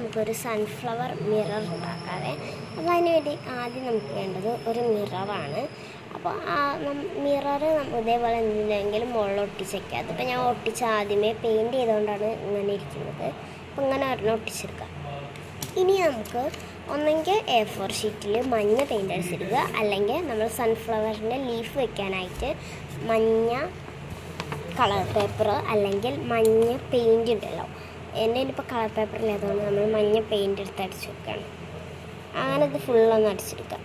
നമുക്കൊരു sunflower mirror ഉണ്ടാക്കാവേ. അപ്പോൾ അതിന് വേണ്ടി ആദ്യം നമുക്ക് വേണ്ടത് ഒരു മിററാണ്. അപ്പോൾ ആ മിറർ ഇതേപോലെ എന്തെങ്കിലും മുകളിൽ ഒട്ടിച്ചേക്കുക. അതിപ്പോൾ ഞാൻ ഒട്ടിച്ച് ആദ്യമേ പെയിൻറ്റ് ചെയ്തുകൊണ്ടാണ് ഇങ്ങനെ ഇരിക്കുന്നത്. അപ്പോൾ ഇങ്ങനെ ഒരെണ്ണം ഒട്ടിച്ചെടുക്കാം. ഇനി നമുക്ക് ഒന്നെങ്കിൽ A4 ഷീറ്റിൽ മഞ്ഞ പെയിൻറ്റ് അടിച്ചെടുക്കുക, അല്ലെങ്കിൽ നമ്മൾ സൺഫ്ലവറിൻ്റെ ലീഫ് വെക്കാനായിട്ട് മഞ്ഞ കളർ പേപ്പർ അല്ലെങ്കിൽ മഞ്ഞ പെയിൻറ്റ് ഉണ്ടല്ലോ. എൻ്റെ കയ്യിലിപ്പോൾ കളർ പേപ്പർ ഇല്ലാത്തതുകൊണ്ട് നമ്മൾ മഞ്ഞ പെയിൻറ്റ് എടുത്ത് അടിച്ചു വെക്കുകയാണ്. അങ്ങനെ ഇത് ഫുള്ളൊന്ന് അടിച്ചെടുക്കാം.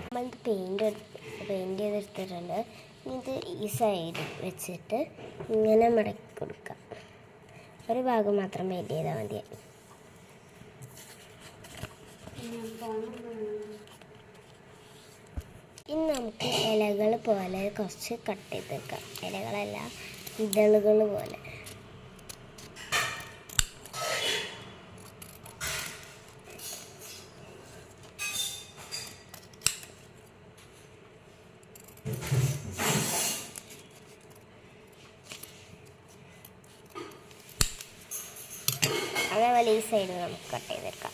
നമ്മളിത് പെയിൻറ്റ് ചെയ്തെടുത്തിട്ടുണ്ട്. ഇത് ഈ സൈഡ് വെച്ചിട്ട് ഇങ്ങനെ മടക്കി കൊടുക്കാം. ഒരു ഭാഗം മാത്രം പെയിൻറ്റ് ചെയ്താൽ മതി. ഇനി നമുക്ക് ഇലകൾ പോലെ കുറച്ച് കട്ട് ചെയ്ത് വെക്കാം. ഇലകളല്ല, ഇതളുകൾ പോലെ. അതേപോലെ ഈ സൈഡ് നമുക്ക് കട്ട് ചെയ്തെടുക്കാം.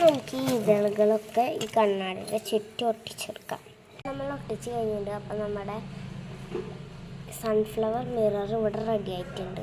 നമുക്ക് ഈ ഇതളുകളൊക്കെ ഈ കണ്ണാടിയുടെ ചുറ്റും ഒട്ടിച്ചെടുക്കാം. നമ്മൾ ഒട്ടിച്ച് കഴിഞ്ഞിട്ടുണ്ട്. അപ്പം നമ്മുടെ സൺഫ്ലവർ മിറർ ഇവിടെ റെഡി ആയിട്ടുണ്ട്.